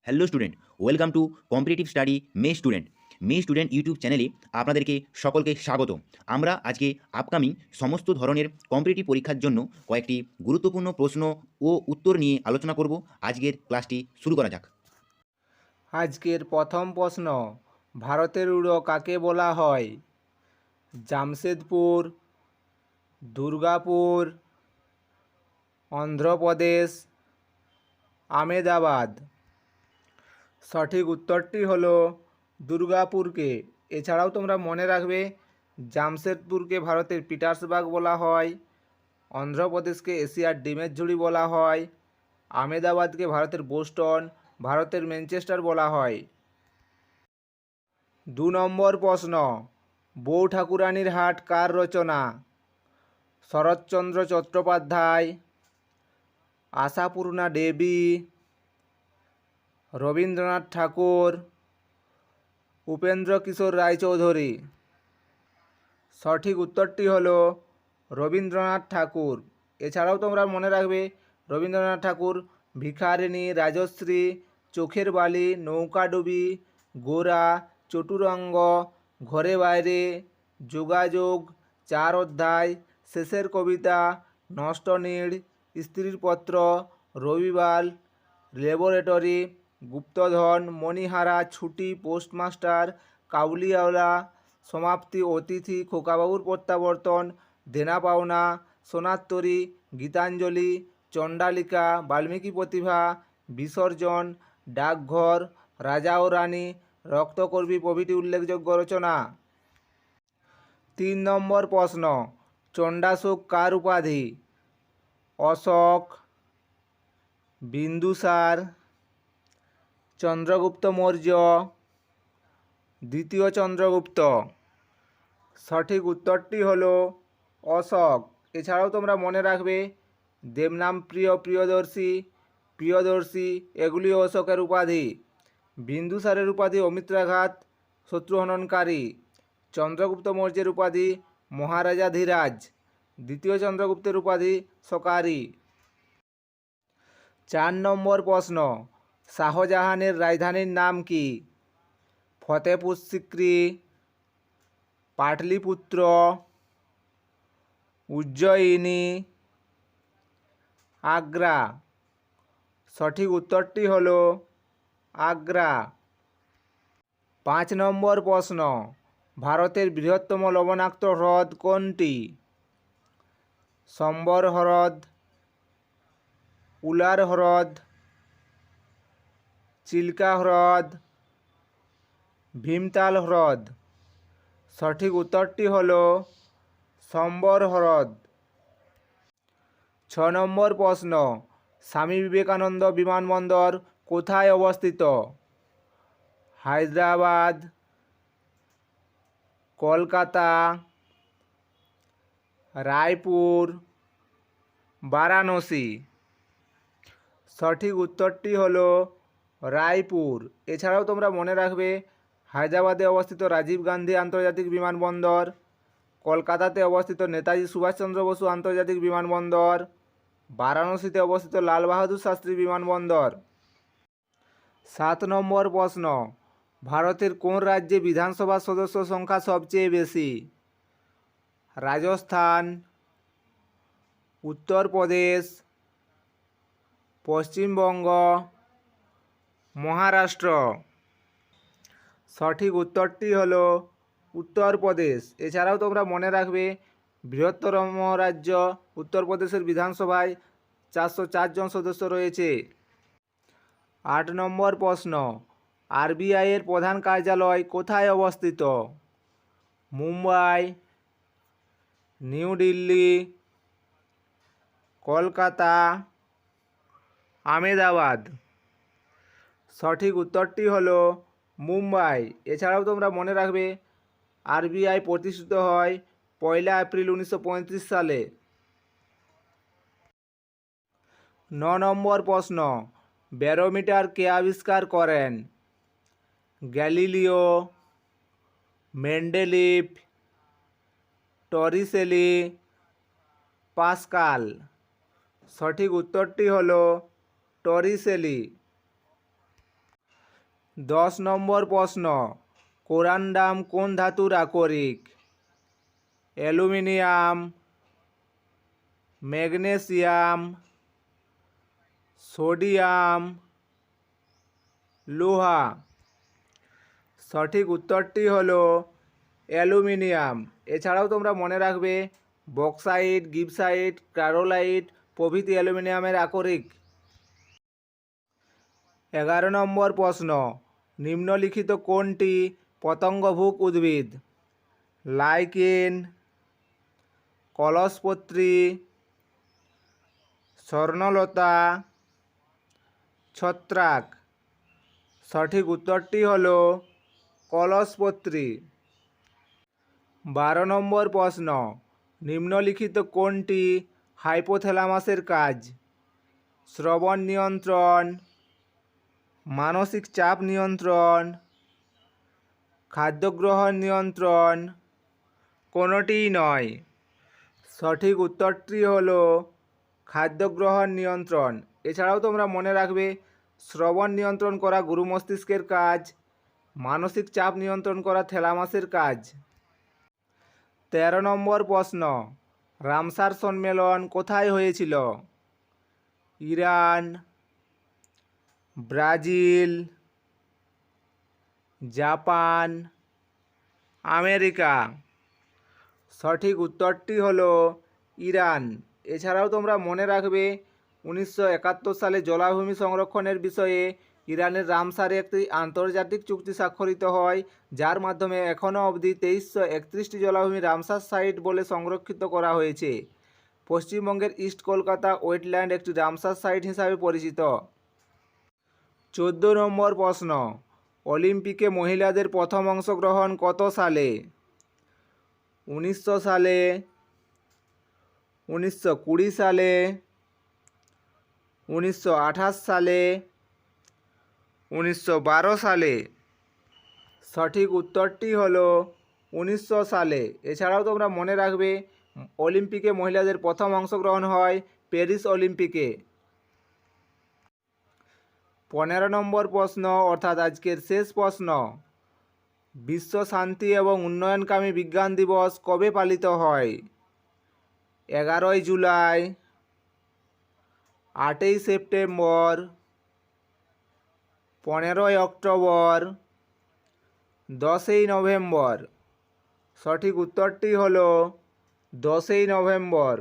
Hello student, welcome to competitive study May student YouTube চ্যানেলে আপনাদেরকে সকলকে স্বাগত। আমরা আজকে আপকামিং সমস্ত ধরনের কম্পিটিটিভ পরীক্ষার জন্য কয়েকটি গুরুত্বপূর্ণ প্রশ্ন ও উত্তর নিয়ে আলোচনা করব। আজকের ক্লাসটি শুরু করা যাক। আজকের প্রথম প্রশ্ন, ভারতের উড়ো কাকে বলা হয়? জামশেদপুর, দুর্গাপুর, অন্ধ্রপ্রদেশ, আমেদাবাদ। সঠিক উত্তরটি হলো দুর্গাপুরকে। এছাড়াও তোমরা মনে রাখবে, জামশেদপুরকে ভারতের পিটার্সবার্গ বলা হয়, অন্ধ্রপ্রদেশকে এশিয়ার ডিমের ঝুড়ি বলা হয়, আমেদাবাদকে ভারতের বোস্টন, ভারতের ম্যানচেস্টার বলা হয়। 2 নম্বর প্রশ্ন, বউ ঠাকুরানীর হাট কার রচনা? শরৎচন্দ্র চট্টোপাধ্যায়, আশাপূর্ণা দেবী, রবীন্দ্রনাথ ঠাকুর, উপেন্দ্র কিশোর রায়চৌধুরী। সঠিক উত্তরটি হলো রবীন্দ্রনাথ ঠাকুর। এছাড়াও তোমরা মনে রাখবে, রবীন্দ্রনাথ ঠাকুর ভিখারিণী, রাজশ্রী, চোখের বালি, নৌকাডুবি, গোরা, চতুরঙ্গ, ঘরে বাইরে, যোগাযোগ, 4 অধ্যায়, শেষের কবিতা, নষ্ট নীড়, স্ত্রীর পত্র, রবিবার, ল্যাবরেটরি, গুপ্তধন, মণিহারা, ছুটি, পোস্টমাস্টার, কাবুলিওয়ালা, সমাপ্তি, অতিথি, খোকাবাবুর প্রত্যাবর্তন, দেনা পাওনা, সোনার গীতাঞ্জলি, চণ্ডালিকা, বাল্মীকি প্রতিভা, বিসর্জন, ডাকঘর, রাজা ও রানী, রক্তকরবী প্রভৃতি উল্লেখযোগ্য রচনা। 3 নম্বর প্রশ্ন, চণ্ডাশোক কার উপাধি? অশোক, বিন্দুসার, চন্দ্রগুপ্ত মৌর্য, দ্বিতীয় চন্দ্রগুপ্ত। সঠিক উত্তরটি হলো অশোক। এছাড়াও তোমরা মনে রাখবে, দেবনাম প্রিয়, প্রিয়দর্শী এগুলি অশোকের উপাধি। বিন্দুসারের উপাধি অমিত্রাঘাত, শত্রুহননকারী। চন্দ্রগুপ্ত মৌর্যের উপাধি মহারাজা ধীরাজ। দ্বিতীয় চন্দ্রগুপ্তের উপাধি শকারি। 4 নম্বর প্রশ্ন, শাহজাহানের রাজধানীর নাম কি? ফতেপুর সিক্রি, পাটলিপুত্র, উজ্জয়িনী, আগ্রা। সঠিক উত্তরটি হলো আগ্রা। 5 নম্বর প্রশ্ন, ভারতের বৃহত্তম লবণাক্ত হ্রদ কোনটি? সম্বর হ্রদ, উলার হ্রদ, চিল্কা হ্রদ, ভীমতাল হ্রদ। সঠিক উত্তরটি হলো সম্বর হ্রদ। 6 নম্বর প্রশ্ন, স্বামী বিবেকানন্দ বিমানবন্দর কোথায় অবস্থিত? হায়দ্রাবাদ, কলকাতা, রায়পুর, বারাণসী। সঠিক উত্তরটি হলো রায়পুর। এছাড়াও তোমরা মনে রাখবে, হায়দ্রাবাদে অবস্থিত রাজীব গান্ধী আন্তর্জাতিক বিমানবন্দর, কলকাতাতে অবস্থিত নেতাজি সুভাষচন্দ্র বসু আন্তর্জাতিক বিমানবন্দর, বারাণসীতে অবস্থিত লাল বাহাদুর শাস্ত্রী বিমানবন্দর। 7 নম্বর প্রশ্ন, ভারতের কোন রাজ্যে বিধানসভা সদস্য সংখ্যা সবচেয়ে বেশি? রাজস্থান, উত্তরপ্রদেশ, পশ্চিমবঙ্গ, মহারাষ্ট্র। সঠিক উত্তরটি হলো উত্তরপ্রদেশ। এছাড়াও তোমরা মনে রাখবে, বৃহত্তম রাজ্য উত্তরপ্রদেশের বিধানসভায় 404 জন সদস্য রয়েছে। 8 নম্বর প্রশ্ন, আরবিআই এর প্রধান কার্যালয় কোথায় অবস্থিত? মুম্বাই, নিউ দিল্লি, কলকাতা, আমেদাবাদ। সঠিক উত্তরটি হলো মুম্বাই। এছাড়াও তোমরা মনে রাখবে, আরবিআই প্রতিষ্ঠিত হয় 1 এপ্রিল 1935 সালে। 9 নম্বর প্রশ্ন, ব্যারোমিটার কে আবিষ্কার করেন? Galileo, Mendeleev, Torricelli, Pascal. সঠিক উত্তরটি হলো টরিসেলি। 10 নম্বর প্রশ্ন, কোরান্ডাম কোন ধাতুর আকরিক? অ্যালুমিনিয়াম, ম্যাগনেসিয়াম, সোডিয়াম, লোহা। সঠিক উত্তরটি হলো অ্যালুমিনিয়াম। এছাড়াও তোমরা মনে রাখবে বক্সাইট, গিবসাইট, ক্যারোলাইট প্রভৃতি অ্যালুমিনিয়ামের আকরিক। 11 নম্বর প্রশ্ন, নিম্নলিখিত কোনটি পতঙ্গভুক উদ্ভিদ? লাইকেন, কলসপত্রী, স্বর্ণলতা, ছত্রাক। সঠিক উত্তরটি হলো কলসপত্রী। 12 নম্বর প্রশ্ন, নিম্নলিখিত কোনটি হাইপোথ্যালামাসের কাজ? শ্রবণ নিয়ন্ত্রণ, মানসিক চাপ নিয়ন্ত্রণ, খাদ্যগ্রহণ নিয়ন্ত্রণ, কোনোটিই নয়। সঠিক উত্তরটি হলো খাদ্যগ্রহণ নিয়ন্ত্রণ। এছাড়াও তোমরা মনে রাখবে শ্রবণ নিয়ন্ত্রণ করা গুরু মস্তিষ্কের কাজ, মানসিক চাপ নিয়ন্ত্রণ করা থ্যালামাসের কাজ। 13 নম্বর প্রশ্ন, রামসার সম্মেলন কোথায় হয়েছিল? Iran, Brazil, Japan, America. সঠিক উত্তরটি হলো ইরান। এছাড়াও তোমরা মনে রাখবে 1971 সালে জলাভূমি সংরক্ষণের বিষয়ে ইরানের রামসারে একটি আন্তর্জাতিক চুক্তি স্বাক্ষরিত হয়, যার মাধ্যমে এখনও অবধি 2331টি জলাভূমি রামসার সাইট বলে সংরক্ষিত করা হয়েছে। পশ্চিমবঙ্গের ইস্ট কলকাতা ওয়েটল্যান্ড একটি রামসার সাইট হিসাবে পরিচিত। 14 নম্বর প্রশ্ন, অলিম্পিকে মহিলাদের প্রথম অংশগ্রহণ কত সালে? 1900 সালে, 1920 সালে, 1928 সালে, 1912 সালে। সঠিক উত্তরটি হলো 1900 সালে। এছাড়াও তোমরা মনে রাখবে অলিম্পিকে মহিলাদের প্রথম অংশগ্রহণ হয় প্যারিস অলিম্পিকে। 15 নম্বর প্রশ্ন অর্থাৎ আজকের শেষ প্রশ্ন, বিশ্ব শান্তি এবং উন্নয়নকামী বিজ্ঞান দিবস কবে পালিত হয়? 11ই জুলাই, 8ই সেপ্টেম্বর, 15ই অক্টোবর, 10ই নভেম্বর। সঠিক উত্তরটি হলো 10ই নভেম্বর।